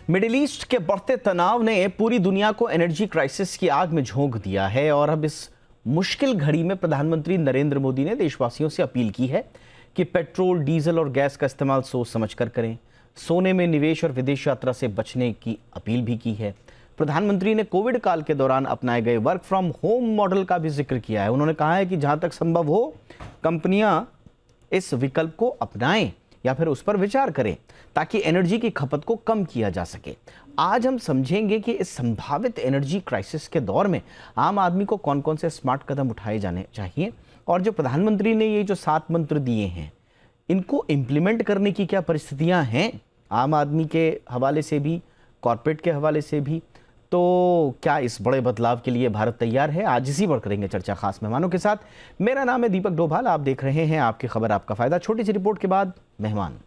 Middle east के बढ़ते तनाव ने पूरी दुनिया को एनर्जी क्राइसिस की आग में झोंक दिया है और अब इस मुश्किल घड़ी में प्रधानमंत्री नरेंद्र मोदी ने देशवासियों से अपील की है कि पेट्रोल, डीजल और गैस का इस्तेमाल सोच समझकर करें। सोने में निवेश और विदेश यात्रा से बचने की अपील भी की है। प्रधानमंत्री ने कोविड काल के दौरान अपनाए गए वर्क फ्रॉम होम मॉडल का भी जिक्र किया है। उन्होंने कहा है कि जहां तक संभव हो कंपनियां इस विकल्प को अपनाएं या फिर उस पर विचार करें ताकि एनर्जी की खपत को कम किया जा सके। आज हम समझेंगे कि इस संभावित एनर्जी क्राइसिस के दौर में आम आदमी को कौन कौन से स्मार्ट कदम उठाए जाने चाहिए और जो प्रधानमंत्री ने ये जो 7 मंत्र दिए हैं इनको इम्प्लीमेंट करने की क्या परिस्थितियां हैं आम आदमी के हवाले से भी, कॉर्पोरेट के हवाले से भी। तो क्या इस बड़े बदलाव के लिए भारत तैयार है? आज इसी पर करेंगे चर्चा खास मेहमानों के साथ। मेरा नाम है दीपक डोभाल, आप देख रहे हैं आपकी खबर आपका फायदा। छोटी सी रिपोर्ट के बाद मेहमान।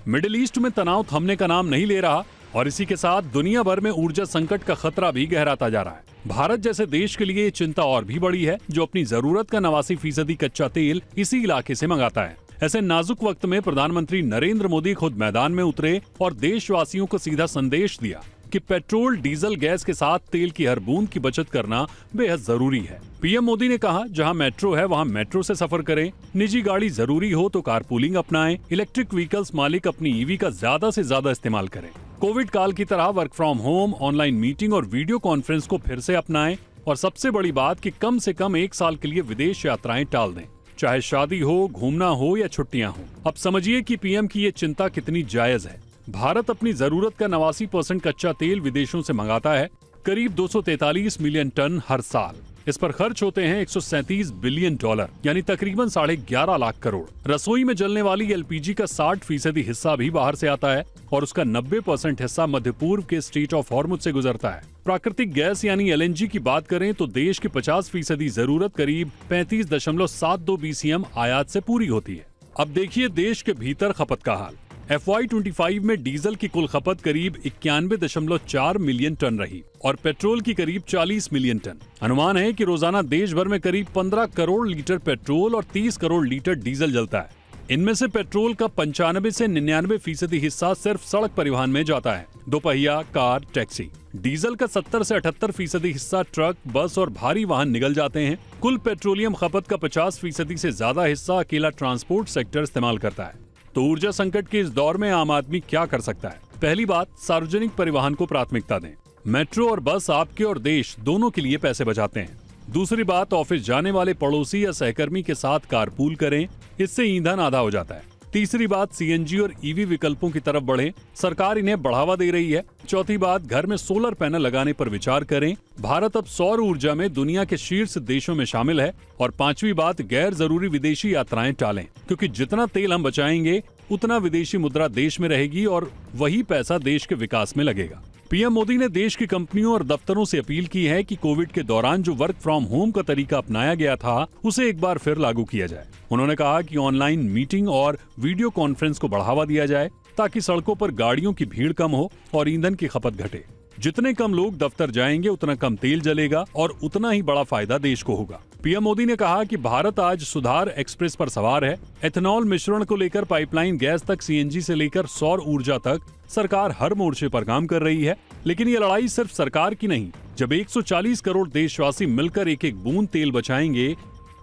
मिडिल ईस्ट में तनाव थमने का नाम नहीं ले रहा और इसी के साथ दुनिया भर में ऊर्जा संकट का खतरा भी गहराता जा रहा है। भारत जैसे देश के लिए ये चिंता और भी बड़ी है, जो अपनी जरूरत का 89% कच्चा तेल इसी इलाके से मंगाता है। ऐसे नाजुक वक्त में प्रधानमंत्री नरेंद्र मोदी खुद मैदान में उतरे और देशवासियों को सीधा संदेश दिया कि पेट्रोल, डीजल, गैस के साथ तेल की हर बूंद की बचत करना बेहद जरूरी है। पीएम मोदी ने कहा, जहां मेट्रो है वहां मेट्रो से सफर करें, निजी गाड़ी जरूरी हो तो कारपूलिंग अपनाएं, इलेक्ट्रिक व्हीकल्स मालिक अपनी ईवी का ज्यादा से ज्यादा इस्तेमाल करें। कोविड काल की तरह work from home, online meeting और वीडियो कॉन्फ्रेंस को फिर से अपनाएं और सबसे बड़ी बात कि कम से कम 1 साल के लिए विदेश यात्राएं टाल दें, चाहे शादी हो, घूमना हो या छुट्टियां हो। अब समझिए कि पीएम की ये चिंता कितनी जायज है। भारत अपनी जरूरत का 89% कच्चा तेल विदेशों से मंगाता है, करीब 243 मिलियन टन हर साल। इस पर खर्च होते हैं $137 बिलियन, यानी तकरीबन 11.5 लाख करोड़। रसोई में जलने वाली एलपीजी का 60% हिस्सा भी बाहर से आता है और उसका 90% हिस्सा मध्य पूर्व के स्ट्रेट ऑफ हॉर्मुज से गुजरता है। प्राकृतिक गैस यानी एलएनजी की बात करें तो देश की 50% जरूरत करीब 35.72 BCM आयात से पूरी होती है। अब देखिए देश के भीतर खपत का हाल। FY25 में डीजल की कुल खपत करीब 91.4 मिलियन टन रही और पेट्रोल की करीब 40 मिलियन टन। अनुमान है कि रोजाना देश भर में करीब 15 करोड़ लीटर पेट्रोल और 30 करोड़ लीटर डीजल जलता है। इनमें से पेट्रोल का 95 से 99% हिस्सा सिर्फ सड़क परिवहन में जाता है, दोपहिया, कार, टैक्सी। डीजल का 70 से 78% हिस्सा ट्रक, बस और भारी वाहन निगल जाते हैं। कुल पेट्रोलियम खपत का 50% से ज्यादा हिस्सा अकेला ट्रांसपोर्ट सेक्टर इस्तेमाल करता है। तो ऊर्जा संकट के इस दौर में आम आदमी क्या कर सकता है? पहली बात, सार्वजनिक परिवहन को प्राथमिकता दें। मेट्रो और बस आपके और देश दोनों के लिए पैसे बचाते हैं। दूसरी बात, ऑफिस जाने वाले पड़ोसी या सहकर्मी के साथ कारपूल करें, इससे ईंधन आधा हो जाता है। तीसरी बात, सीएनजी और ईवी विकल्पों की तरफ बढ़ें, सरकार इन्हें बढ़ावा दे रही है। चौथी बात, घर में सोलर पैनल लगाने पर विचार करें, भारत अब सौर ऊर्जा में दुनिया के शीर्ष देशों में शामिल है। और पांचवी बात, गैर जरूरी विदेशी यात्राएं टालें, क्योंकि जितना तेल हम बचाएंगे उतना विदेशी मुद्रा देश में रहेगी और वही पैसा देश के विकास में लगेगा। पीएम मोदी ने देश की कंपनियों और दफ्तरों से अपील की है कि कोविड के दौरान जो वर्क फ्रॉम होम का तरीका अपनाया गया था उसे एक बार फिर लागू किया जाए। उन्होंने कहा कि ऑनलाइन मीटिंग और वीडियो कॉन्फ्रेंस को बढ़ावा दिया जाए ताकि सड़कों पर गाड़ियों की भीड़ कम हो और ईंधन की खपत घटे। जितने कम लोग दफ्तर जाएंगे उतना कम तेल जलेगा और उतना ही बड़ा फायदा देश को होगा। पीएम मोदी ने कहा कि भारत आज सुधार एक्सप्रेस पर सवार है। एथेनॉल मिश्रण को लेकर पाइपलाइन गैस तक, सीएनजी से लेकर सौर ऊर्जा तक सरकार हर मोर्चे पर काम कर रही है। लेकिन ये लड़ाई सिर्फ सरकार की नहीं, जब 140 करोड़ देशवासी मिलकर एक एक बूंद तेल बचाएंगे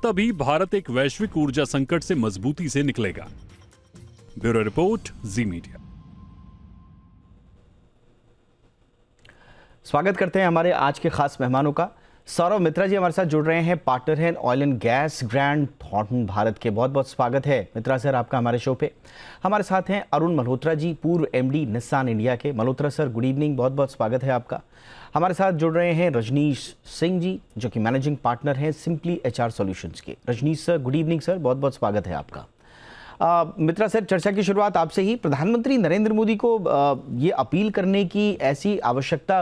तभी भारत एक वैश्विक ऊर्जा संकट से मजबूती से निकलेगा। ब्यूरो रिपोर्ट, जी मीडिया। स्वागत करते हैं हमारे आज के खास मेहमानों का। सौरभ मित्रा जी हमारे साथ जुड़ रहे हैं, पार्टनर हैं oil and gas Grant Thornton Bharat के। बहुत बहुत स्वागत है मित्रा सर आपका हमारे शो पे। हमारे साथ हैं अरुण मल्होत्रा जी, पूर्व एमडी निस्सान इंडिया के। मल्होत्रा सर गुड इवनिंग, बहुत बहुत स्वागत है आपका। हमारे साथ जुड़ रहे हैं रजनीश सिंह जी, जो कि मैनेजिंग पार्टनर हैं सिंपली HR सॉल्यूशंस के। Rajneesh sir good evening sir, बहुत बहुत स्वागत है आपका। मित्रा सर, चर्चा की शुरुआत आपसे ही। प्रधानमंत्री नरेंद्र मोदी को ये अपील करने की ऐसी आवश्यकता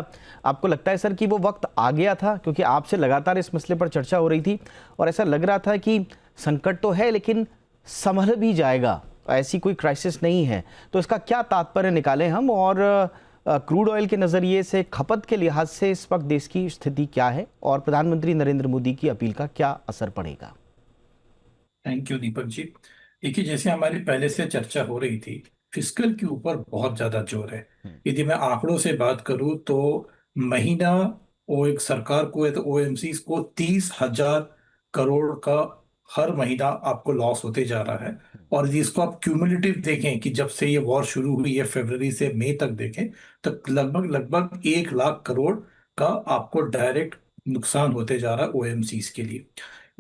आपको लगता है सर कि वो वक्त आ गया था? क्योंकि आपसे लगातार इस मसले पर चर्चा हो रही थी और ऐसा लग रहा था कि संकट तो है लेकिन संभल भी जाएगा, ऐसी कोई क्राइसिस नहीं है। तो इसका क्या तात्पर्य निकालें हम और क्रूड ऑयल के नज़रिए से, खपत के लिहाज से इस वक्त देश की स्थिति क्या है और प्रधानमंत्री नरेंद्र मोदी की अपील का क्या असर पड़ेगा? Thank you Deepak ji. देखिए, जैसे हमारी पहले से चर्चा हो रही थी, फिस्कल के ऊपर बहुत ज्यादा जोर है। यदि मैं आंकड़ों से बात करूं तो महीना वो एक सरकार को है तो ओएमसी को 30,000 करोड़ का हर महीना आपको लॉस होते जा रहा है। और यदि इसको आप क्यूमुलेटिव देखें कि जब से ये वॉर शुरू हुई है फरवरी से मई तक देखें, तो लगभग लगभग 1 लाख करोड़ का आपको डायरेक्ट नुकसान होते जा रहा है ओएमसीज के लिए।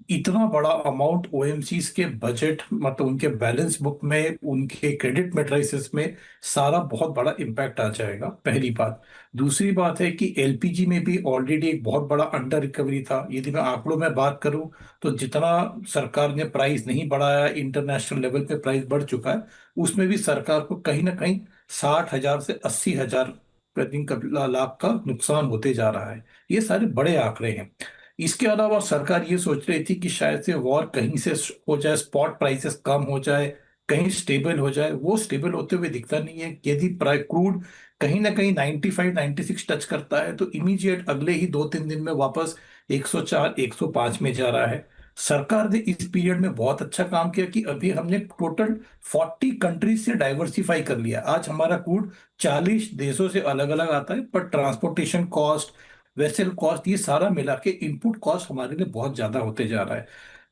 इतना बड़ा अमाउंट ओएमसीज के बजट, मतलब उनके बैलेंस बुक में, उनके क्रेडिट मैट्रिसेस में सारा बहुत बड़ा इम्पैक्ट आ जाएगा, पहली बात। दूसरी बात है कि एलपीजी में भी ऑलरेडी एक बहुत बड़ा अंडर रिकवरी था। यदि मैं आंकड़ों में बात करूं तो जितना सरकार ने प्राइस नहीं बढ़ाया, इंटरनेशनल लेवल पे प्राइस बढ़ चुका है, उसमें भी सरकार को कहीं ना कहीं 60,000 से 80,000 प्रति लाख का नुकसान होते जा रहा है। ये सारे बड़े आंकड़े हैं। इसके अलावा सरकार ये सोच रही थी कि शायद से वॉर कहीं से हो जाए, स्पॉट प्राइसेस कम हो जाए, कहीं स्टेबल हो जाए। वो स्टेबल होते हुए दिखता नहीं है। यदि क्रूड कहीं ना कहीं 95 96 टच करता है तो इमीडिएट अगले ही 2-3 दिन में वापस 104 105 में जा रहा है। सरकार ने इस पीरियड में बहुत अच्छा काम किया कि अभी हमने टोटल 40 कंट्रीज से डाइवर्सिफाई कर लिया। आज हमारा क्रूड 40 देशों से अलग अलग आता है, पर ट्रांसपोर्टेशन कॉस्ट, वेसल कॉस्ट, ये सारा मिला के इनपुट कॉस्ट हमारे लिए बहुत ज्यादा होते जा रहा है।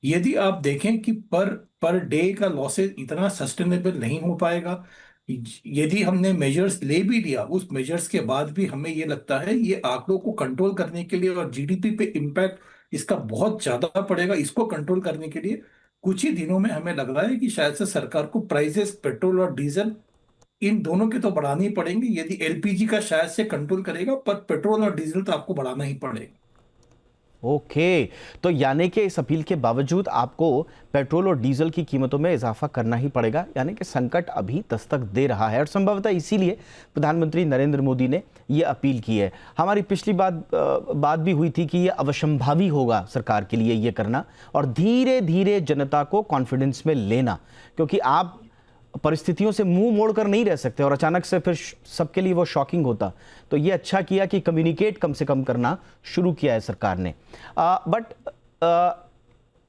यदि आप देखें कि पर डे का लॉसेस इतना सस्टेनेबल नहीं हो पाएगा। यदि हमने मेजर्स ले भी लिया, उस मेजर्स के बाद भी हमें ये लगता है ये आंकड़ों को कंट्रोल करने के लिए और जीडीपी पे इम्पैक्ट इसका बहुत ज्यादा पड़ेगा। इसको कंट्रोल करने के लिए कुछ ही दिनों में हमें लग रहा है कि शायद से सरकार को प्राइसेस पेट्रोल और डीजल इन दोनों के तो बढ़ाने ही पड़ेंगे। यदि एलपीजी का शायद से कंट्रोल करेगा, पर पेट्रोल और डीजल तो आपको बढ़ाना ही पड़ेगा। ओके, तो यानी कि इस अपील के बावजूद आपको पेट्रोल और डीजल की कीमतों में इजाफा करना ही पड़ेगा, यानी कि संकट अभी दस्तक दे रहा है और संभवतः इसीलिए प्रधानमंत्री नरेंद्र मोदी ने ये अपील की है। हमारी पिछली बात भी हुई थी कि ये अवश्यंभावी होगा सरकार के लिए ये करना और धीरे धीरे जनता को कॉन्फिडेंस में लेना, क्योंकि आप परिस्थितियों से मुंह मोड़कर नहीं रह सकते और अचानक से फिर सबके लिए वो शॉकिंग होता। तो ये अच्छा किया कि कम्युनिकेट कम से कम करना शुरू किया है सरकार ने। बट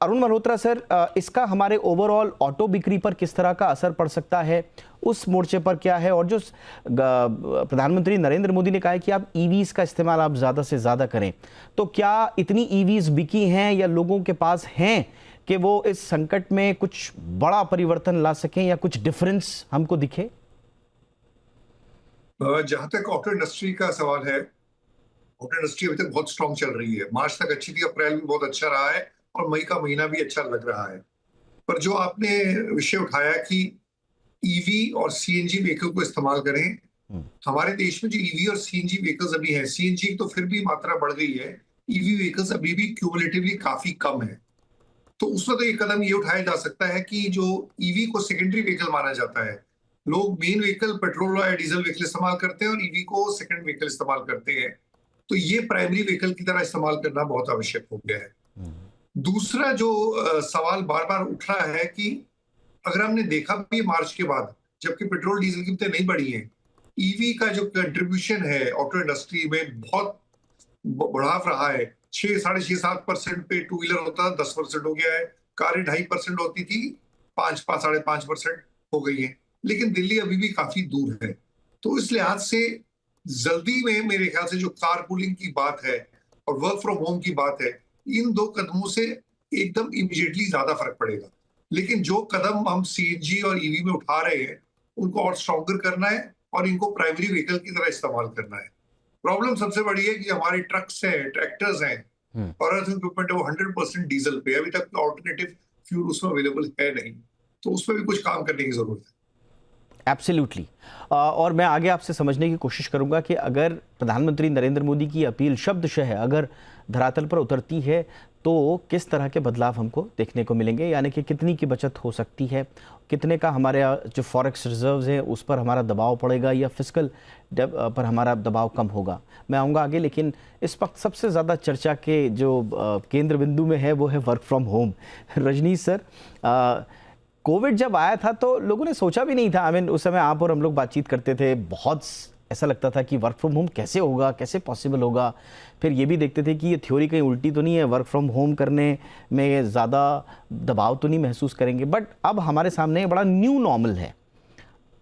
अरुण मल्होत्रा सर, इसका हमारे ओवरऑल ऑटो बिक्री पर किस तरह का असर पड़ सकता है, उस मोर्चे पर क्या है? और जो प्रधानमंत्री नरेंद्र मोदी ने कहा है कि आप ईवीज का इस्तेमाल आप ज़्यादा से ज़्यादा करें, तो क्या इतनी ईवीज बिकी हैं या लोगों के पास हैं कि वो इस संकट में कुछ बड़ा परिवर्तन ला सकें या कुछ डिफरेंस हमको दिखे? जहां तक ऑटो इंडस्ट्री का सवाल है, ऑटो इंडस्ट्री अभी तक बहुत स्ट्रांग चल रही है। मार्च तक अच्छी थी, अप्रैल भी बहुत अच्छा रहा है और मई का महीना भी अच्छा लग रहा है। पर जो आपने विषय उठाया कि ईवी और सीएनजी व्हीकल को इस्तेमाल करें, हमारे देश में जो ईवी और सीएनजी व्हीकल्स अभी हैं, सीएनजी तो फिर भी मात्रा बढ़ गई है, ईवी व्हीकल्स अभी भी क्यूमुलेटिवली काफी कम है। तो उसमें तो एक कदम ये उठाया जा सकता है कि जो ईवी को सेकेंडरी व्हीकल माना जाता है, लोग मेन व्हीकल पेट्रोल या डीजल व्हीकल इस्तेमाल करते हैं और ईवी को सेकंड व्हीकल इस्तेमाल करते हैं, तो ये प्राइमरी व्हीकल की तरह इस्तेमाल करना बहुत आवश्यक हो गया है। दूसरा जो सवाल बार बार उठ रहा है कि अगर हमने देखा भी मार्च के बाद, जबकि पेट्रोल डीजल की कीमतें नहीं बढ़ी हैं, ईवी का जो कंट्रीब्यूशन है ऑटो इंडस्ट्री में बहुत बढ़ाव रहा है। 6-6.5-7% पे टू व्हीलर होता था, 10% हो गया है। कारें 2.5% होती थी, 5-5.5% हो गई है। लेकिन दिल्ली अभी भी काफी दूर है। तो इस लिहाज से जल्दी में मेरे ख्याल से जो कार पूलिंग की बात है और वर्क फ्रॉम होम की बात है, इन दो कदमों से एकदम इमीडिएटली ज्यादा फर्क पड़ेगा। लेकिन जो कदम हम सीएनजी और ईवी में उठा रहे हैं, उनको और स्ट्रॉन्गर करना है और इनको प्राइमरी व्हीकल की तरह इस्तेमाल करना है। प्रॉब्लम सबसे बड़ी है कि हमारे ट्रक्स हैं, ट्रैक्टर्स हैं और अर्थ इक्विपमेंट है, वो 100% डीजल पे, अभी तक ऑल्टरनेटिव फ्यूल उसमें अवेलेबल है नहीं। तो उसमें भी कुछ काम करने की जरूरत है। एब्सोल्युटली। और मैं आगे आपसे समझने की कोशिश करूंगा कि अगर प्रधानमंत्री नरेंद्र मोदी की अपील शब्दशः अगर धरातल पर उतरती है तो किस तरह के बदलाव हमको देखने को मिलेंगे, यानी कि कितनी की बचत हो सकती है, कितने का हमारे जो फॉरेक्स रिजर्व्स हैं उस पर हमारा दबाव पड़ेगा या फिस्कल पर हमारा दबाव कम होगा। मैं आऊँगा आगे, लेकिन इस वक्त सबसे ज़्यादा चर्चा के जो केंद्र बिंदु में है वो है work from home. Rajneesh sir, Covid जब आया था तो लोगों ने सोचा भी नहीं था, उस समय आप और हम लोग बातचीत करते थे, बहुत ऐसा लगता था कि वर्क फ्रॉम होम कैसे होगा, कैसे पॉसिबल होगा। फिर ये भी देखते थे कि ये थ्योरी कहीं उल्टी तो नहीं है, वर्क फ्रॉम होम करने में ज़्यादा दबाव तो नहीं महसूस करेंगे। बट अब हमारे सामने बड़ा न्यू नॉर्मल है।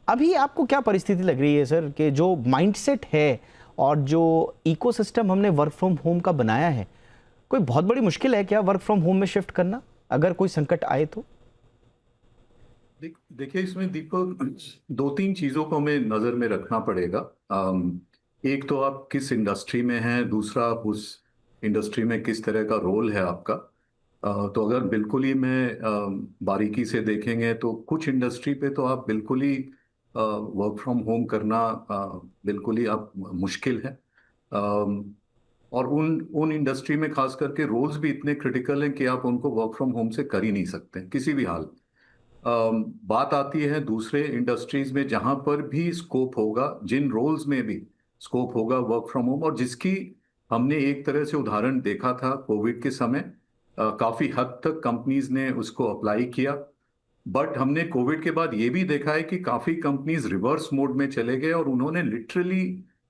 अभी आपको क्या परिस्थिति लग रही है सर, कि जो माइंडसेट है और जो इकोसिस्टम हमने वर्क फ्रॉम होम का बनाया है, कोई बहुत बड़ी मुश्किल है क्या वर्क फ्रॉम होम में शिफ्ट करना, अगर कोई संकट आए तो? देखिए, इसमें दीपक दो तीन चीजों को हमें नजर में रखना पड़ेगा। एक तो आप किस इंडस्ट्री में हैं, दूसरा आप उस इंडस्ट्री में किस तरह का रोल है आपका। तो अगर बिल्कुल ही बारीकी से देखेंगे तो कुछ इंडस्ट्री पे तो आप बिल्कुल ही वर्क फ्रॉम होम करना बिल्कुल ही आप मुश्किल है। और उन उन इंडस्ट्री में खास करके रोल्स भी इतने क्रिटिकल हैं कि आप उनको वर्क फ्रॉम होम से कर ही नहीं सकते किसी भी हाल में। बात आती है दूसरे इंडस्ट्रीज में जहां पर भी स्कोप होगा, जिन रोल्स में भी स्कोप होगा वर्क फ्रॉम होम, और जिसकी हमने एक तरह से उदाहरण देखा था कोविड के समय। काफी हद तक कंपनीज ने उसको अप्लाई किया, बट हमने कोविड के बाद ये भी देखा है कि काफी कंपनीज रिवर्स मोड में चले गए और उन्होंने लिटरली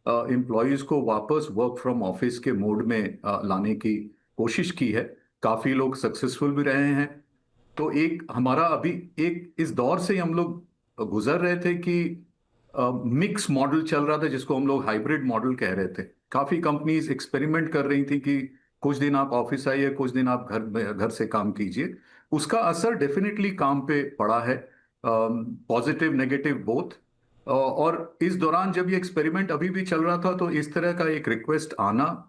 एम्प्लॉयज को वापस वर्क फ्रॉम ऑफिस के मोड में लाने की कोशिश की है। काफी लोग सक्सेसफुल भी रहे हैं। तो एक हमारा अभी एक इस दौर से हम लोग गुजर रहे थे कि मिक्स मॉडल चल रहा था, जिसको हम लोग हाइब्रिड मॉडल कह रहे थे। काफी कंपनीज एक्सपेरिमेंट कर रही थी कि कुछ दिन आप ऑफिस आइए, कुछ दिन आप घर से काम कीजिए। उसका असर डेफिनेटली काम पे पड़ा है, पॉजिटिव नेगेटिव बोथ। और इस दौरान जब ये एक्सपेरिमेंट अभी भी चल रहा था, तो इस तरह का एक रिक्वेस्ट आना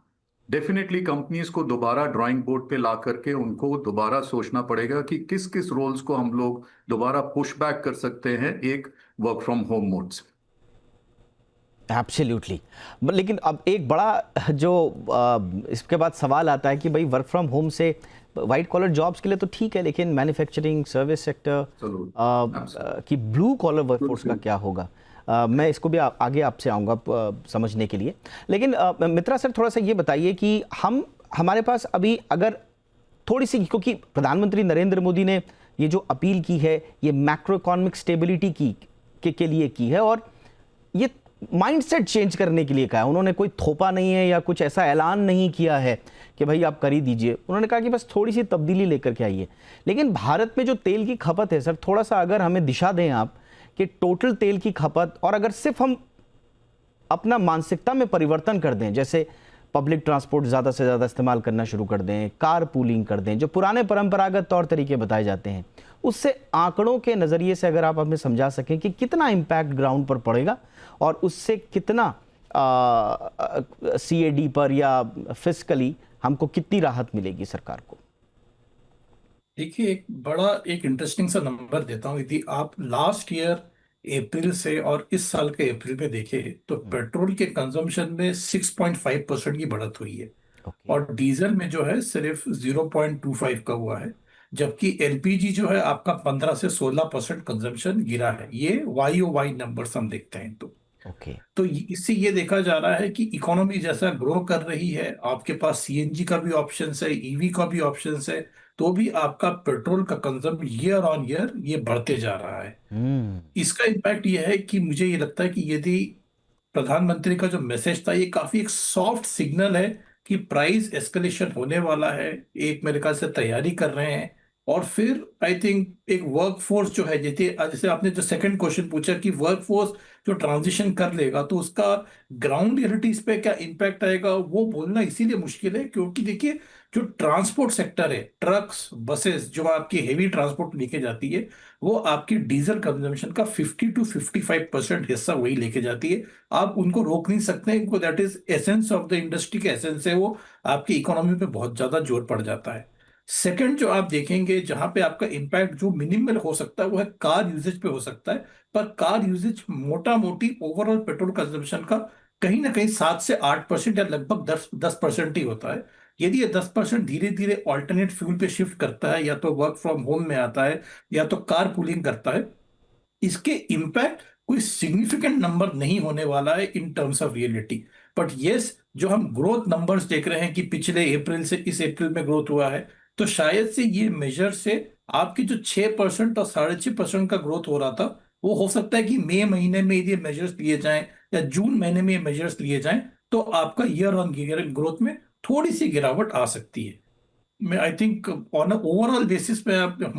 डेफिनेटली कंपनीज को दोबारा ड्राइंग बोर्ड पे ला करके उनको दोबारा सोचना पड़ेगा कि किस किस रोल्स को हम लोग दोबारा पुश बैक कर सकते हैं एक वर्क फ्रॉम होम मोड से। एब्सोल्युटली। लेकिन अब एक बड़ा जो इसके बाद सवाल आता है कि भाई वर्क फ्रॉम होम से वाइट कॉलर जॉब्स के लिए तो ठीक है, लेकिन मैन्युफैक्चरिंग, सर्विस सेक्टर की ब्लू कॉलर वर्कफोर्स का क्या होगा? मैं इसको भी आगे आपसे आऊँगा समझने के लिए। लेकिन मित्रा सर, थोड़ा सा ये बताइए कि हमारे पास अभी अगर थोड़ी सी, क्योंकि प्रधानमंत्री नरेंद्र मोदी ने ये जो अपील की है ये मैक्रो इकोनॉमिक स्टेबिलिटी के लिए की है, और ये माइंडसेट चेंज करने के लिए कहा है। उन्होंने कोई थोपा नहीं है या कुछ ऐसा ऐलान नहीं किया है कि भाई आप कर ही दीजिए। उन्होंने कहा कि बस थोड़ी सी तब्दीली लेकर के आइए। लेकिन भारत में जो तेल की खपत है सर, थोड़ा सा अगर हमें दिशा दें आप कि टोटल तेल की खपत, और अगर सिर्फ हम अपना मानसिकता में परिवर्तन कर दें, जैसे पब्लिक ट्रांसपोर्ट ज़्यादा से ज़्यादा इस्तेमाल करना शुरू कर दें, कार पूलिंग कर दें, जो पुराने परंपरागत तौर तरीके बताए जाते हैं, उससे आंकड़ों के नज़रिए से अगर आप हमें समझा सकें कि कितना इम्पैक्ट ग्राउंड पर पड़ेगा और उससे कितना CAD पर या फिस्कली हमको कितनी राहत मिलेगी सरकार को? देखिए, एक इंटरेस्टिंग सा नंबर देता हूँ। यदि आप लास्ट ईयर अप्रैल से और इस साल के अप्रैल में देखें तो पेट्रोल के कंजम्पशन में 6.5% की बढ़त हुई है, और डीजल में जो है सिर्फ 0.25 का हुआ है, जबकि LPG जो है आपका 15 से 16% कंजम्पशन गिरा है। ये YOY नंबर्स हम देखते हैं तो इससे ये देखा जा रहा है कि इकोनॉमी जैसा ग्रो कर रही है, आपके पास CNG का भी ऑप्शन है, EV का भी ऑप्शन है, तो भी आपका पेट्रोल का कंजम्पशन ईयर ऑन ईयर ये बढ़ते जा रहा है। इसका इम्पैक्ट ये है कि मुझे ये लगता है कि यदि प्रधानमंत्री का जो मैसेज था ये काफी एक सॉफ्ट सिग्नल है कि प्राइस एस्केलेशन होने वाला है, एक मेरे ख्याल से तैयारी कर रहे हैं। और फिर आई थिंक एक वर्कफोर्स जो है, जैसे आपने जो सेकंड क्वेश्चन पूछा कि वर्कफोर्स जो ट्रांजिशन कर लेगा तो उसका ग्राउंड रियलिटीज पे क्या इम्पैक्ट आएगा, वो बोलना इसीलिए मुश्किल है क्योंकि देखिए जो ट्रांसपोर्ट सेक्टर है, ट्रक्स, बसेस, जो आपकी हेवी ट्रांसपोर्ट लेके जाती है, वो आपकी डीजल कंजम्पशन का 50 to 55% हिस्सा वही लेके जाती है। आप उनको रोक नहीं सकते क्योंकि that is essence of the industry के एसेंस है, वो आपकी इकोनॉमी पे बहुत ज्यादा जोर पड़ जाता है। सेकंड जो आप देखेंगे जहां पे आपका इम्पैक्ट जो मिनिमल हो सकता है वो है कार यूजेज पे हो सकता है, पर कार यूजेज मोटा मोटी ओवरऑल पेट्रोल कंजम्पशन का कहीं ना कहीं 7 से 8% या लगभग 10% ही होता है। यदि ये 10% धीरे धीरे ऑल्टरनेट फ्यूल पे शिफ्ट करता है, या तो वर्क फ्रॉम होम में आता है या तो कार पूलिंग करता है, इसके इम्पैक्ट कोई सिग्निफिकेंट नंबर नहीं होने वाला है in terms of reality. But yes, जो हम ग्रोथ नंबर्स देख रहे हैं कि पिछले अप्रैल से इस अप्रैल में ग्रोथ हुआ है, तो शायद से ये मेजर से आपकी जो 6% और 6.5% का ग्रोथ हो रहा था, वो हो सकता है कि मई महीने में ये मेजर्स लिए जाएं या जून महीने में ये मेजर्स लिए जाएं तो आपका ईयर ऑन ईयर ग्रोथ में थोड़ी सी गिरावट आ सकती है। मैं I think on overall basis पे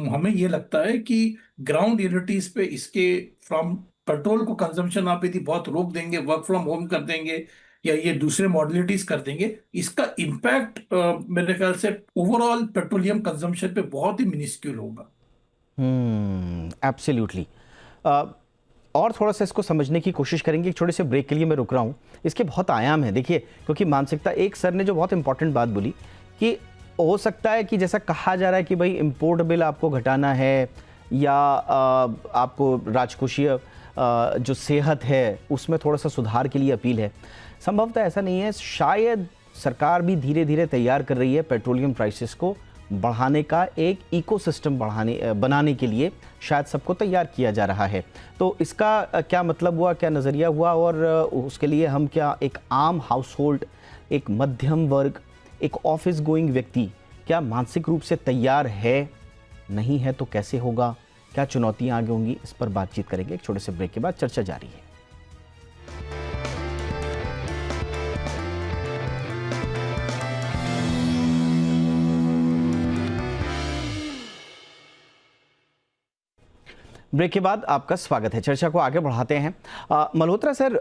हमें ये लगता है कि ग्राउंड रियलिटीज पे इसके फ्रॉम पेट्रोल को कंजम्पशन आप यदि बहुत रोक देंगे, वर्क फ्रॉम होम कर देंगे या ये दूसरे मॉडलिटीज कर देंगे, इसका इम्पैक्ट मेरे ख्याल से ओवरऑल पेट्रोलियम कंजम्पशन पे बहुत ही मिनिस्क्यूल होगा। एब्सोल्युटली। और थोड़ा सा इसको समझने की कोशिश करेंगे। एक छोटे से ब्रेक के लिए मैं रुक रहा हूँ। इसके बहुत आयाम हैं देखिए, क्योंकि मानसिकता, एक सर ने जो बहुत इंपॉर्टेंट बात बोली कि हो सकता है कि जैसा कहा जा रहा है कि भाई इम्पोर्ट बिल आपको घटाना है या आपको राजकोषीय जो सेहत है उसमें थोड़ा सा सुधार के लिए अपील है। संभवतः ऐसा नहीं है। शायद सरकार भी धीरे धीरे तैयार कर रही है पेट्रोलियम प्राइसेस को बढ़ाने का, एक इकोसिस्टम बनाने के लिए शायद सबको तैयार किया जा रहा है। तो इसका क्या मतलब हुआ, क्या नज़रिया हुआ, और उसके लिए हम क्या एक आम हाउस होल्ड, एक मध्यम वर्ग, एक ऑफिस गोइंग व्यक्ति क्या मानसिक रूप से तैयार है? नहीं है तो कैसे होगा? क्या चुनौतियां आगे होंगी? इस पर बातचीत करेंगे। एक छोटे से ब्रेक के बाद चर्चा जारी है। ब्रेक के बाद आपका स्वागत है। चर्चा को आगे बढ़ाते हैं। मल्होत्रा सर,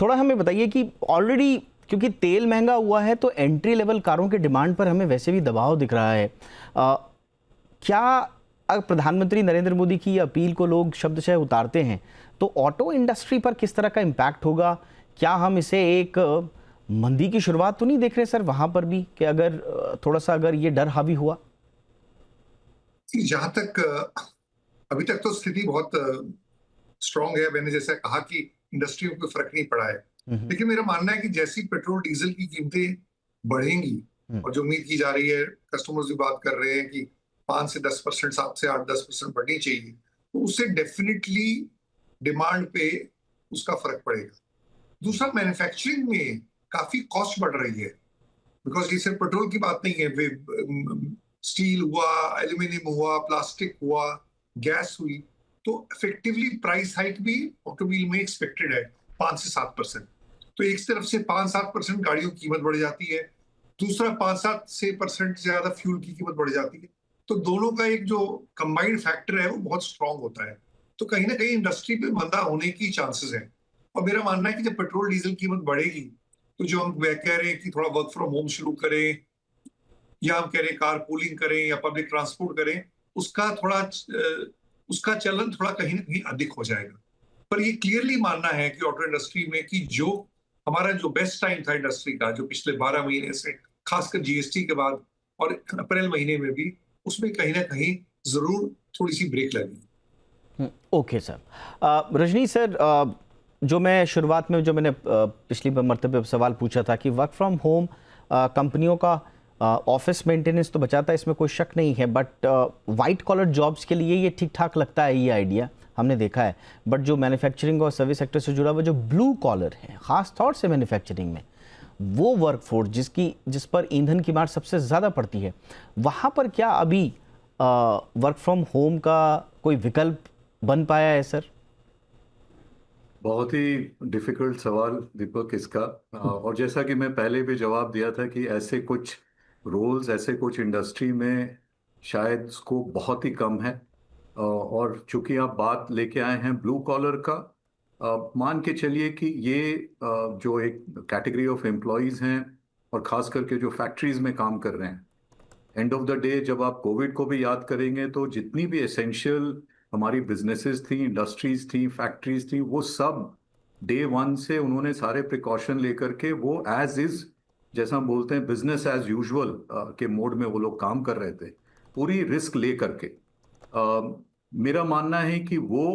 थोड़ा हमें बताइए कि ऑलरेडी क्योंकि तेल महंगा हुआ है तो एंट्री लेवल कारों की डिमांड पर हमें वैसे भी दबाव दिख रहा है। क्या अगर प्रधानमंत्री नरेंद्र मोदी की ये अपील को लोग शब्दशः उतारते हैं तो ऑटो इंडस्ट्री पर किस तरह का इम्पैक्ट होगा? क्या हम इसे एक मंदी की शुरुआत तो नहीं देख रहे सर वहां पर भी, कि अगर थोड़ा सा अगर ये डर हावी हुआ? जहां तक अभी तक तो स्थिति बहुत स्ट्रांग है। मैंने जैसा कहा कि इंडस्ट्री में कोई फर्क नहीं पड़ा है, लेकिन मेरा मानना है कि जैसी पेट्रोल डीजल की कीमतें बढ़ेंगी और जो उम्मीद की जा रही है, कस्टमर्स भी बात कर रहे हैं कि 5 से 10%, 7 से 8-10% बढ़नी चाहिए, तो उससे डेफिनेटली डिमांड पे उसका फर्क पड़ेगा। दूसरा, मैन्युफैक्चरिंग में काफी कॉस्ट बढ़ रही है, बिकॉज ये सिर्फ पेट्रोल की बात नहीं है। स्टील हुआ, एल्यूमिनियम हुआ, प्लास्टिक हुआ, गैस हुई, तो इफेक्टिवली प्राइस हाइक भी ऑटोमोबाइल में एक्सपेक्टेड है 5 से 7%। तो एक तरफ से 5-7% गाड़ियों की कीमत बढ़ जाती है, दूसरा 5-7% से ज्यादा फ्यूल की कीमत बढ़ जाती है, तो दोनों का एक जो कंबाइंड फैक्टर है वो बहुत स्ट्रांग होता है। तो कहीं ना कहीं इंडस्ट्री पे मंदा होने की चांसेस है। और मेरा मानना है कि जब पेट्रोल डीजल कीमत बढ़ेगी तो जो हम कह रहे हैं कि थोड़ा वर्क फ्रॉम होम शुरू करें, या हम कह रहे हैं कार पूलिंग करें या पब्लिक ट्रांसपोर्ट करें, उसका चलन थोड़ा कहीं ना कहीं अधिक हो जाएगा। पर ये क्लियरली मानना है कि ऑटो इंडस्ट्री में कि जो हमारा जो बेस्ट टाइम था इंडस्ट्री का, जो पिछले 12 महीने से, खासकर जीएसटी के बाद और अप्रैल महीने में भी, उसमें कहीं ना कहीं जरूर थोड़ी सी ब्रेक लगी। Okay sir. रजनी सर, जो मैं शुरुआत में जो मैंने पिछली मरतबे सवाल पूछा था कि वर्क फ्रॉम होम कंपनियों का ऑफिस मेंटेनेंस तो बचाता है, इसमें कोई शक नहीं है, बट वाइट कॉलर जॉब्स के लिए ये ठीक ठाक लगता है ये आइडिया, हमने देखा है। बट जो मैन्युफैक्चरिंग और सर्विस सेक्टर से जुड़ा हुआ जो ब्लू कॉलर है, ख़ास तौर से मैन्युफैक्चरिंग में, वो वर्कफोर्स जिस पर ईंधन की मार सबसे ज़्यादा पड़ती है, वहाँ पर क्या अभी वर्क फ्रॉम होम का कोई विकल्प बन पाया है सर? बहुत ही डिफिकल्ट सवाल दीपक इसका। और जैसा कि मैं पहले भी जवाब दिया था कि ऐसे कुछ रोल्स, ऐसे कुछ इंडस्ट्री में शायद स्कोप बहुत ही कम है। और चूंकि आप बात लेके आए हैं ब्लू कॉलर का, मान के चलिए कि ये जो एक कैटेगरी ऑफ एम्प्लॉयज़ हैं और ख़ास करके जो फैक्ट्रीज में काम कर रहे हैं, एंड ऑफ द डे जब आप कोविड को भी याद करेंगे तो जितनी भी एसेंशियल हमारी बिजनेसेस थी, इंडस्ट्रीज थी, फैक्ट्रीज थी, वो सब डे वन से उन्होंने सारे प्रिकॉशन लेकर के वो एज इज, जैसा हम बोलते हैं बिजनेस एज यूजुअल के मोड में वो लोग काम कर रहे थे, पूरी रिस्क ले करके। मेरा मानना है कि वो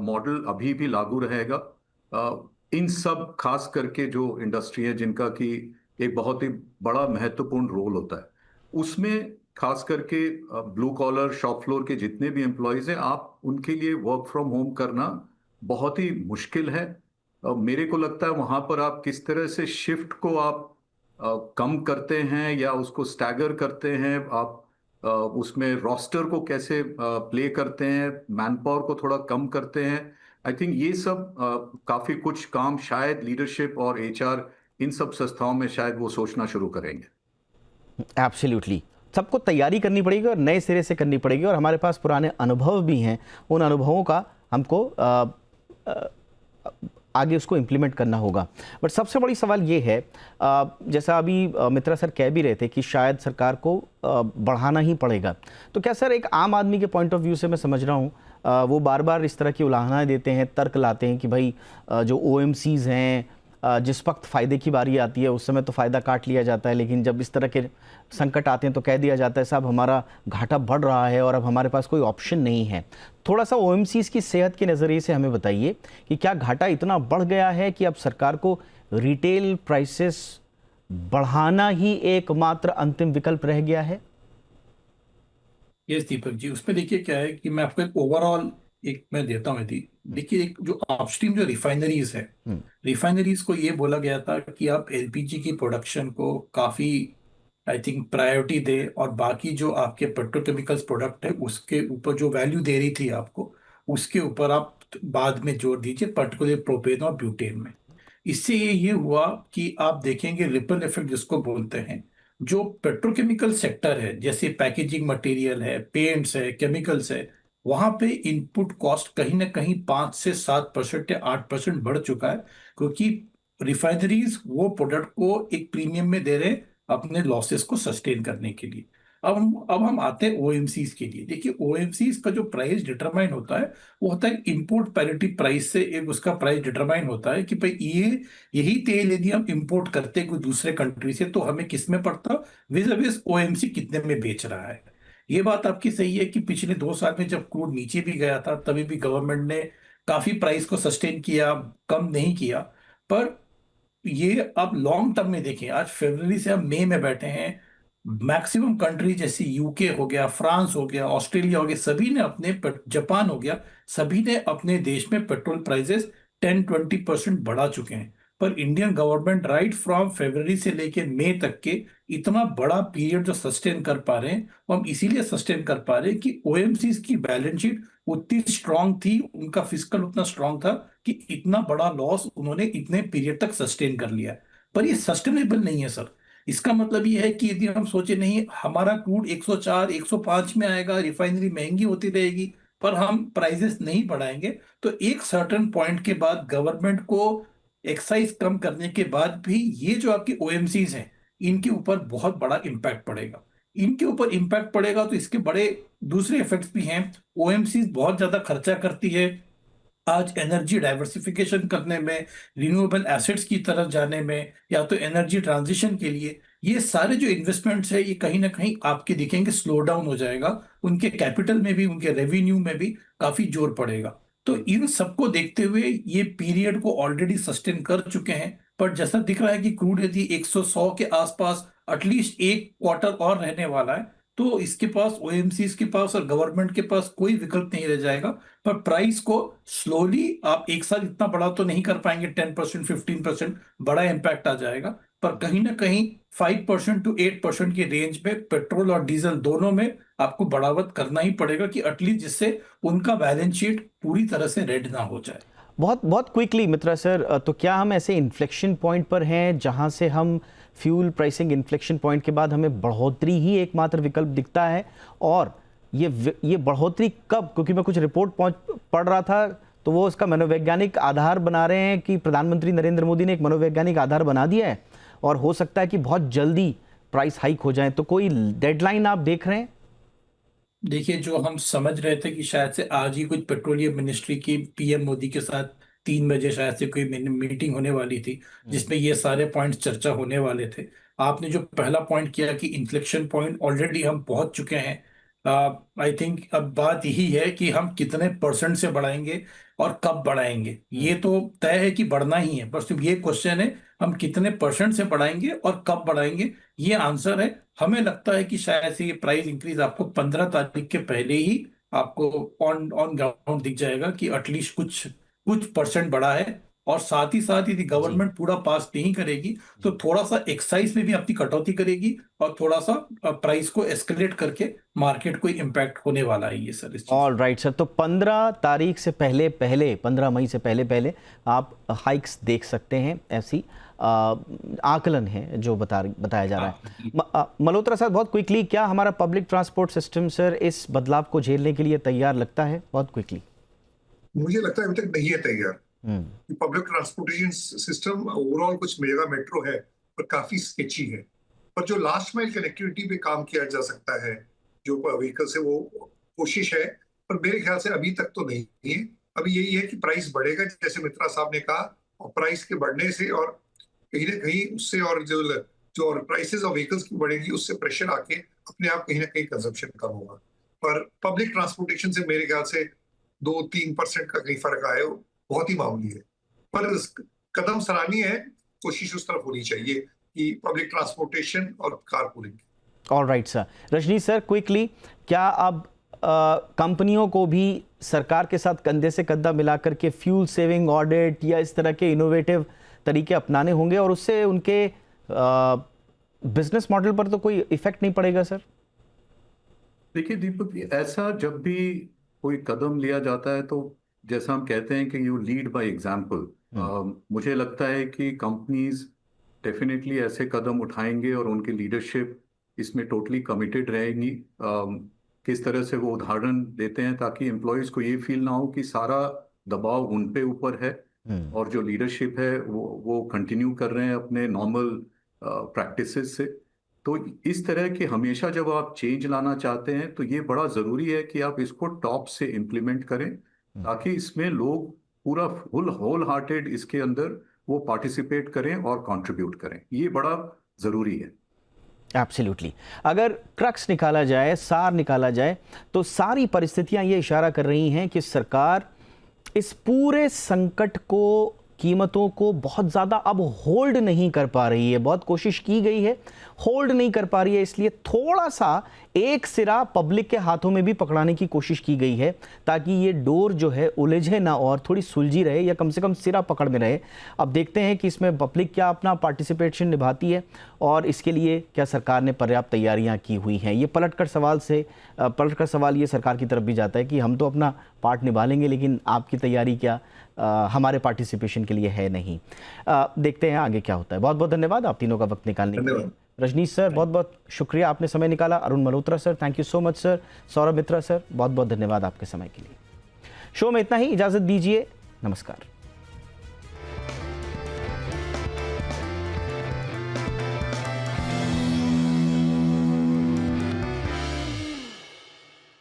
मॉडल अभी भी लागू रहेगा। इन सब खास करके जो इंडस्ट्री है जिनका कि एक बहुत ही बड़ा महत्वपूर्ण रोल होता है, उसमें खास करके ब्लू कॉलर शॉप फ्लोर के जितने भी एम्प्लॉयज हैं, आप उनके लिए वर्क फ्रॉम होम करना बहुत ही मुश्किल है। मेरे को लगता है वहां पर आप किस तरह से शिफ्ट को आप कम करते हैं या उसको स्टैगर करते हैं, आप उसमें रोस्टर को कैसे प्ले करते हैं, मैन पावर को थोड़ा कम करते हैं, आई थिंक ये सब काफी कुछ काम शायद लीडरशिप और एचआर इन सब संस्थाओं में शायद वो सोचना शुरू करेंगे। एब्सोल्युटली, सबको तैयारी करनी पड़ेगी और नए सिरे से करनी पड़ेगी, और हमारे पास पुराने अनुभव भी हैं, उन अनुभवों का हमको आगे उसको इम्प्लीमेंट करना होगा। बट सबसे बड़ी सवाल ये है, जैसा अभी मित्रा सर कह भी रहे थे कि शायद सरकार को बढ़ाना ही पड़ेगा, तो क्या सर एक आम आदमी के पॉइंट ऑफ व्यू से मैं समझ रहा हूँ वो बार बार इस तरह की उलाहनाएं देते हैं, तर्क लाते हैं कि भाई जो ओएमसीज हैं, जिस वक्त फ़ायदे की बारी आती है उस समय तो फ़ायदा काट लिया जाता है, लेकिन जब इस तरह के संकट आते हैं तो कह दिया जाता है साहब हमारा घाटा बढ़ रहा है और अब हमारे पास कोई ऑप्शन नहीं है। थोड़ा सा ओएमसीज की सेहत के नज़रिए से हमें बताइए कि क्या घाटा इतना बढ़ गया है कि अब सरकार को रिटेल प्राइसेस बढ़ाना ही एकमात्र अंतिम विकल्प रह गया है? यस दीपक जी, उसमें देखिए क्या है कि मैं आपको एक ओवरऑल एक मैं देता हूँ यदि देखिए, एक जो अपस्ट्रीम जो रिफाइनरीज है, रिफाइनरीज को ये बोला गया था कि आप एलपीजी की प्रोडक्शन को काफी आई थिंक प्रायोरिटी दे, और बाकी जो आपके पेट्रोकेमिकल्स प्रोडक्ट है उसके ऊपर जो वैल्यू दे रही थी आपको, उसके ऊपर आप बाद में जोर दीजिए, पर्टिकुलर प्रोपेन और ब्यूटेन में। इससे ये हुआ कि आप देखेंगे रिपल इफेक्ट जिसको बोलते हैं, जो पेट्रोकेमिकल सेक्टर है जैसे पैकेजिंग मटेरियल है, पेंट्स है, केमिकल्स है, वहां पे इनपुट कॉस्ट कहीं ना कहीं 5 से 7% या 8% बढ़ चुका है, क्योंकि रिफाइनरीज वो प्रोडक्ट को एक प्रीमियम में दे रहे हैं अपने लॉसेस को सस्टेन करने के लिए। अब हम आते हैं ओएमसीज के लिए। देखिए, ओएमसीज का जो प्राइस डिटरमाइन होता है वो होता है इंपोर्ट पैरिटी प्राइस से, एक उसका प्राइस डिटरमाइन होता है कि भाई यही तेल यदि हम इंपोर्ट करते कोई दूसरे कंट्री से तो हमें किस में पड़ता, विज ओएमसी कितने में बेच रहा है। ये बात आपकी सही है कि पिछले 2 साल में जब क्रूड नीचे भी गया था तभी भी गवर्नमेंट ने काफी प्राइस को सस्टेन किया, कम नहीं किया। पर ये आप लॉन्ग टर्म में देखें, आज फरवरी से हम मई में बैठे हैं, मैक्सिमम कंट्री जैसे यूके हो गया, फ्रांस हो गया, ऑस्ट्रेलिया हो गया, सभी ने जापान हो गया, सभी ने अपने देश में पेट्रोल प्राइसेस 10-20% बढ़ा चुके हैं। पर इंडियन गवर्नमेंट राइट फ्रॉम फरवरी से लेके मई तक के इतना बड़ा पीरियड जो सस्टेन कर पा रहे हैं, वो हम इसीलिए सस्टेन कर पा रहे हैं कि ओएमसीज की बैलेंस शीट उतनी स्ट्रांग थी, उनका फिस्कल उतना स्ट्रांग था कि इतना बड़ा लॉस उन्होंने इतने पीरियड तक सस्टेन कर लिया। पर ये सस्टेनेबल नहीं है सर। इसका मतलब ये है कि यदि हम सोचे नहीं हमारा क्रूड 104 105 में आएगा, रिफाइनरी महंगी होती रहेगी, पर हम प्राइसेस नहीं बढ़ाएंगे, तो एक सर्टेन पॉइंट के बाद गवर्नमेंट को एक्साइज कम करने के बाद भी ये जो आपकी ओएमसीज हैं इनके ऊपर बहुत बड़ा इम्पैक्ट पड़ेगा। इनके ऊपर इम्पैक्ट पड़ेगा तो इसके बड़े दूसरे इफेक्ट्स भी हैं। ओएमसीज बहुत ज्यादा खर्चा करती है आज एनर्जी डाइवर्सिफिकेशन करने में, रिन्यूएबल एसेट्स की तरफ जाने में, या तो एनर्जी ट्रांजिशन के लिए। ये सारे जो इन्वेस्टमेंट्स है ये कहीं ना कहीं आपके दिखेंगे स्लो डाउन हो जाएगा, उनके कैपिटल में भी, उनके रेवेन्यू में भी काफी जोर पड़ेगा। तो इन सबको देखते हुए ये पीरियड को ऑलरेडी सस्टेन कर चुके हैं, पर जैसा दिख रहा है कि क्रूड यदि 100 के आसपास एटलीस्ट एक क्वार्टर और रहने वाला है, तो इसके पास ओएमसीज के पास और गवर्नमेंट के पास कोई विकल्प नहीं रह जाएगा। पर प्राइस को स्लोली आप एक साथ इतना बड़ा तो नहीं कर पाएंगे, 10% 15% बड़ा इंपैक्ट आ जाएगा, पर कहीं ना कहीं 5% to 8% की रेंज में पेट्रोल और डीजल दोनों में आपको बढ़ावत करना ही पड़ेगा कि एटलीस्ट जिससे उनका बैलेंस शीट पूरी तरह से रेड ना हो जाए। बहुत बहुत क्विकली मित्रा सर, तो क्या हम ऐसे इन्फ्लेक्शन पॉइंट पर हैं जहां से हम फ्यूल प्राइसिंग इन्फ्लेक्शन पॉइंट के बाद हमें बढ़ोतरी ही एकमात्र विकल्प दिखता है? और ये बढ़ोतरी कब? क्योंकि मैं कुछ रिपोर्ट पढ़ रहा था तो वो इसका मनोवैज्ञानिक आधार बना रहे हैं कि प्रधानमंत्री नरेंद्र मोदी ने एक मनोवैज्ञानिक आधार बना दिया है और हो सकता है कि बहुत जल्दी प्राइस हाइक हो जाए, तो कोई डेडलाइन आप देख रहे हैं? देखिए, जो हम समझ रहे थे कि शायद से आज ही कुछ पेट्रोलियम मिनिस्ट्री की पीएम मोदी के साथ 3 बजे शायद से कोई मीटिंग होने वाली थी जिसमें ये सारे पॉइंट्स चर्चा होने वाले थे। आपने जो पहला पॉइंट किया कि इन्फ्लेक्शन पॉइंट ऑलरेडी हम पहुंच चुके हैं, आई थिंक अब बात यही है कि हम कितने परसेंट से बढ़ाएंगे और कब बढ़ाएंगे। ये तो तय है कि बढ़ना ही है, बस ये क्वेश्चन है हम कितने परसेंट से बढ़ाएंगे और कब बढ़ाएंगे, ये आंसर है। हमें लगता है कि शायद से ये प्राइस इंक्रीज आपको 15 तारीख के पहले ही आपको ऑन ऑन ग्राउंड दिख जाएगा कि एटलीस्ट कुछ कुछ परसेंट बढ़ा है। और साथ ही साथ यदि गवर्नमेंट पूरा पास नहीं करेगी तो थोड़ा सा एक्साइज में भी अपनी कटौती करेगी और थोड़ा सा प्राइस को एस्केलेट करके मार्केट को इम्पैक्ट होने वाला है ये सर। ऑल राइट सर, तो 15 तारीख से पहले 15 मई से पहले आप हाइक्स देख सकते हैं, ऐसी आकलन है जो बताया जा रहा है। मल्होत्रा सर, बहुत क्विकली, क्या हमारा पब्लिक ट्रांसपोर्ट सिस्टम सर इस बदलाव को झेलने के लिए तैयार लगता है? बहुत क्विकली। मुझे लगता है अभी तक नहीं है तैयार। पब्लिक ट्रांसपोर्टेशन सिस्टम ओवरऑल कुछ मेगा मेट्रो है पर काफी स्केची है, पर जो लास्ट माइल कनेक्टिविटी पे काम किया जा सकता है जो व्हीकल से, वो कोशिश है, पर मेरे ख्याल से अभी तक तो नहीं है। अभी यही है कि प्राइस बढ़ेगा जैसे मित्रा साहब ने कहा, और प्राइस के बढ़ने से और कहीं ना कहीं उससे और जो प्राइसेस ऑफ व्हीकल्स की बढ़ेगी उससे प्रेशर आके अपने आप कहीं ना कहीं कंजम्पशन कम होगा। पर पब्लिक ट्रांसपोर्टेशन से मेरे ख्याल से 2-3% का कहीं फर्क आए बहुत ही मामूली है, पर कदम सराहनीय है। कोशिश उस तरफ होनी चाहिए कि पब्लिक ट्रांसपोर्टेशन और carpooling. All right sir. Rajni sir, quickly, क्या अब कंपनियों को भी सरकार के साथ कंधे से कंधा मिलाकर के फ्यूल सेविंग ऑडिट या इस तरह के इनोवेटिव तरीके अपनाने होंगे और उससे उनके बिजनेस मॉडल पर तो कोई इफेक्ट नहीं पड़ेगा सर? देखिए दीपक, ऐसा जब भी कोई कदम लिया जाता है तो जैसा हम कहते हैं कि यू लीड बाय एग्जाम्पल। मुझे लगता है कि कंपनीज डेफिनेटली ऐसे कदम उठाएंगे और उनकी लीडरशिप इसमें टोटली कमिटेड रहेंगी। किस तरह से वो उदाहरण देते हैं ताकि एम्प्लॉयज को ये फील ना हो कि सारा दबाव उन पे ऊपर है और जो लीडरशिप है वो कंटिन्यू कर रहे हैं अपने नॉर्मल प्रैक्टिसेस से। तो इस तरह के हमेशा जब आप चेंज लाना चाहते हैं तो ये बड़ा ज़रूरी है कि आप इसको टॉप से इम्प्लीमेंट करें ताकि इसमें लोग पूरा फुल होल हार्टेड इसके अंदर वो पार्टिसिपेट करें और कंट्रीब्यूट करें। ये बड़ा ज़रूरी है। एब्सोल्युटली। अगर क्रक्स निकाला जाए, सार निकाला जाए, तो सारी परिस्थितियां ये इशारा कर रही हैं कि सरकार इस पूरे संकट को, कीमतों को बहुत ज़्यादा अब होल्ड नहीं कर पा रही है। बहुत कोशिश की गई है, होल्ड नहीं कर पा रही है, इसलिए थोड़ा सा एक सिरा पब्लिक के हाथों में भी पकड़ाने की कोशिश की गई है ताकि ये डोर जो है उलझे ना और थोड़ी सुलझी रहे या कम से कम सिरा पकड़ में रहे। अब देखते हैं कि इसमें पब्लिक क्या अपना पार्टिसिपेशन निभाती है और इसके लिए क्या सरकार ने पर्याप्त तैयारियां की हुई हैं। ये पलटकर सवाल ये सरकार की तरफ भी जाता है कि हम तो अपना पार्ट निभा लेंगे लेकिन आपकी तैयारी क्या हमारे पार्टिसिपेशन के लिए है नहीं। देखते हैं आगे क्या होता है। बहुत बहुत धन्यवाद आप तीनों का वक्त निकालने के लिए। रजनीश सर, बहुत बहुत शुक्रिया, आपने समय निकाला। Arun Malhotra sir, thank you so much sir. Saurabh Mitra sir, बहुत बहुत धन्यवाद आपके समय के लिए। शो में इतना ही, इजाज़त दीजिए, नमस्कार।